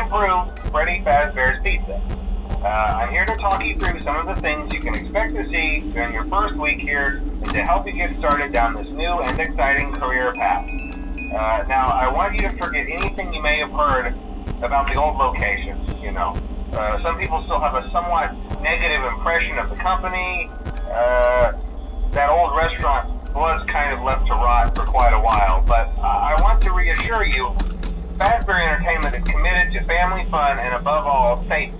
improved Freddy Fazbear's Pizza. I'm here to talk you through some of the things you can expect to see during your first week here and to help you get started down this new and exciting career path. Now, I want you to forget anything you may have heard about the old location. Some people still have a somewhat negative impression of the company. That old restaurant was kind of left to rot for quite a while, but I want to reassure you, Fazbear Entertainment is committed to family fun and above all, safety.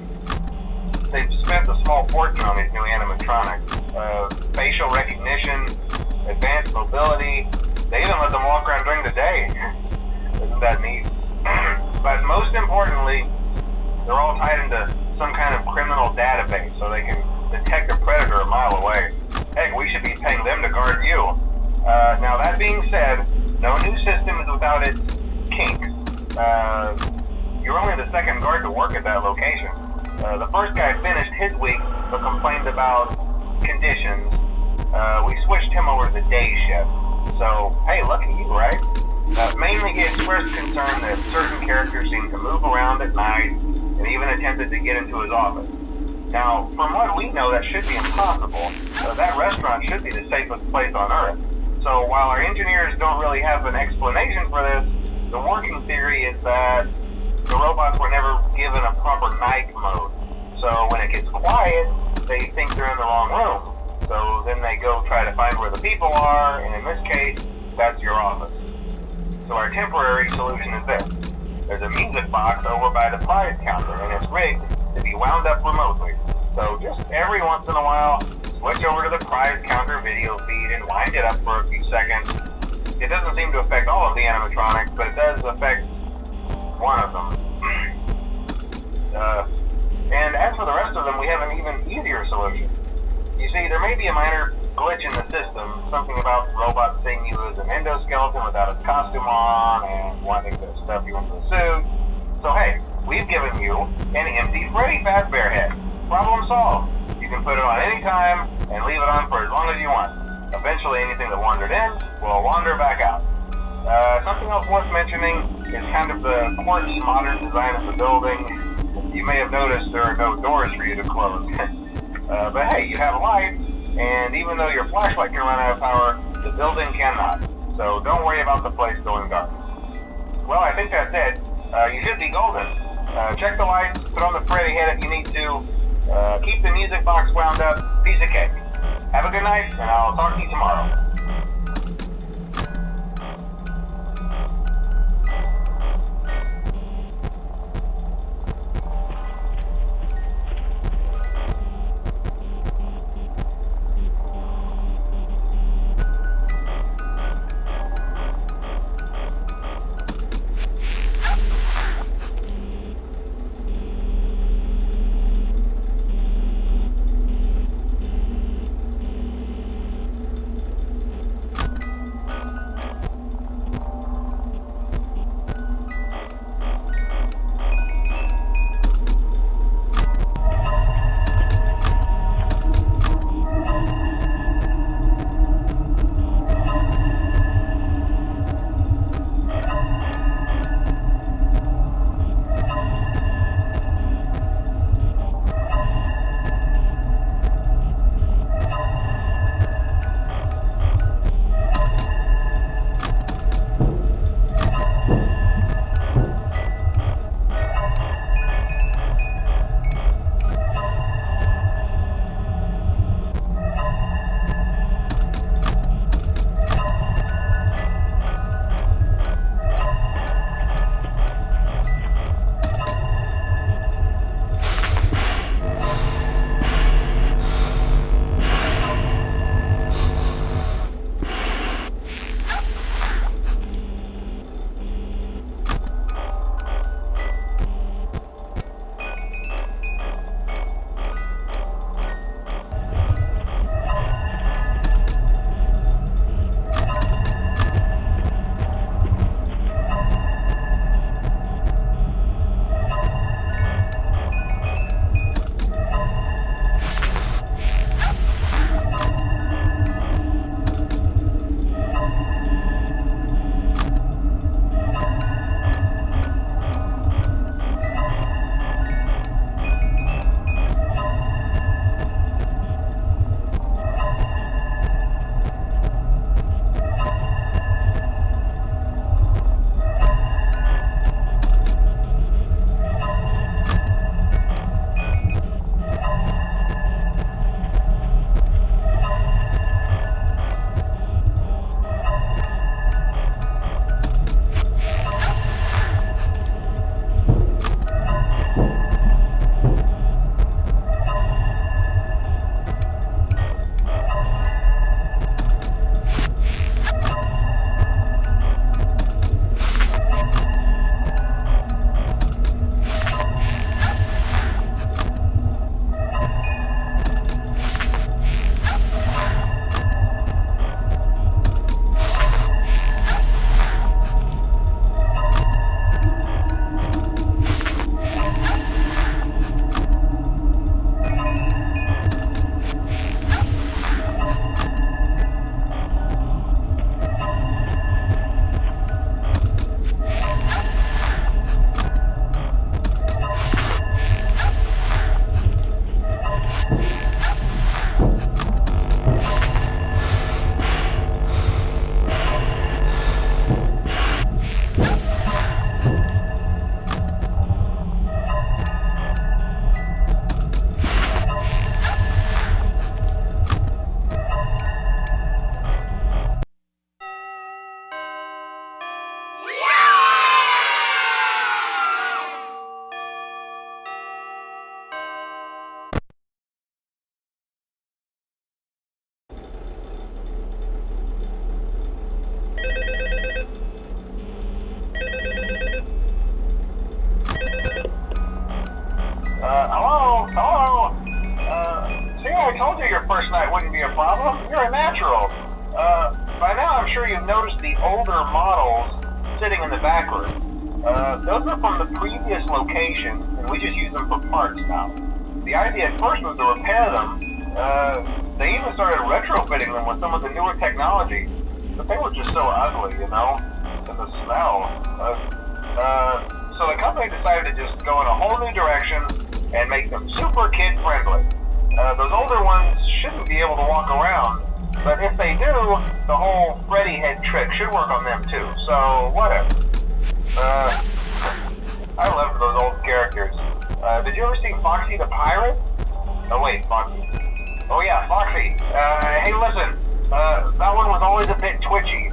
They've spent a small fortune on these new animatronics. Facial recognition, advanced mobility. They even let them walk around during the day. Isn't that neat? But most importantly, they're all tied into some kind of criminal database so they can detect a predator a mile away. Heck, we should be paying them to guard you. Now that being said, no new system is without its kinks. You're only the second guard to work at that location. The first guy finished his week but complained about conditions. We switched him over to the day shift. So, hey, lucky you, right? Mainly he expressed concern that certain characters seemed to move around at night and even attempted to get into his office. Now, from what we know, that should be impossible. That restaurant should be the safest place on Earth. So while our engineers don't really have an explanation for this, the working theory is that the robots were never given a proper night mode. So when it gets quiet, they think they're in the wrong room. So then they go try to find where the people are, and in this case, that's your office. So our temporary solution is this. There's a music box over by the prize counter, and it's rigged to be wound up remotely. So just every once in a while, switch over to the prize counter video feed and wind it up for a few seconds. It doesn't seem to affect all of the animatronics, but it does affect one of them. And as for the rest of them, we have an even easier solution. You see, there may be a minor glitch in the system, something about robots seeing you as an endoskeleton without a costume on and wanting to stuff you into a suit. So hey, we've given you an empty Freddy Fazbear head. Problem solved. You can put it on any time and leave it on for as long as you want. Eventually anything that wandered in will wander back out. Something else worth mentioning is kind of the quartz modern design of the building. You may have noticed there are no doors for you to close. But hey, you have lights, and even though your flashlight can run out of power, the building cannot. So don't worry about the place going dark. Well, I think that's it. You should be golden. Check the lights, put on the Freddy head if you need to. Keep the music box wound up. Piece of cake. Have a good night, and I'll talk to you tomorrow. your first night wouldn't be a problem. You're a natural. By now I'm sure you've noticed the older models sitting in the back room. Those are from the previous location, and we just use them for parts now. The idea at first was to repair them. They even started retrofitting them with some of the newer technology, but they were just so ugly, you know, and the smell. So the company decided to just go in a whole new direction and make them super kid-friendly. Those older ones shouldn't be able to walk around, but if they do, the whole Freddy head trick should work on them too, so whatever. I loved those old characters. Did you ever see Foxy the Pirate? Oh wait, Foxy. Oh yeah, Foxy. Hey listen, that one was always a bit twitchy.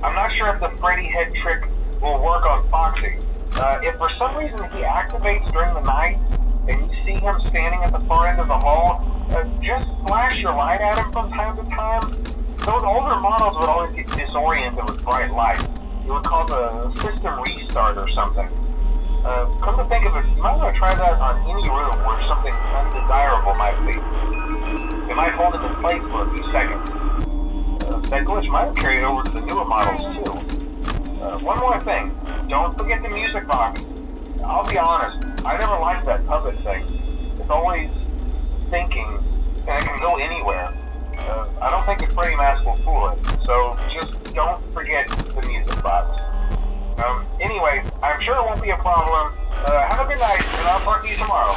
I'm not sure if the Freddy head trick will work on Foxy. If for some reason he activates during the night, and you see him standing at the far end of the hall, just flash your light at him from time to time. Those older models would always get disoriented with bright light. It would cause a system restart or something. Come to think of it, you might want to try that on any room where something undesirable might be. It might hold him in place for a few seconds. That glitch might have carried over to the newer models too. One more thing, don't forget the music box. I'll be honest, I never liked that puppet thing. It's always thinking, and it can go anywhere. I don't think the Freddy mask will fool it, so just don't forget the music box. Anyway, I'm sure it won't be a problem. Have a good night, and I'll talk to you tomorrow.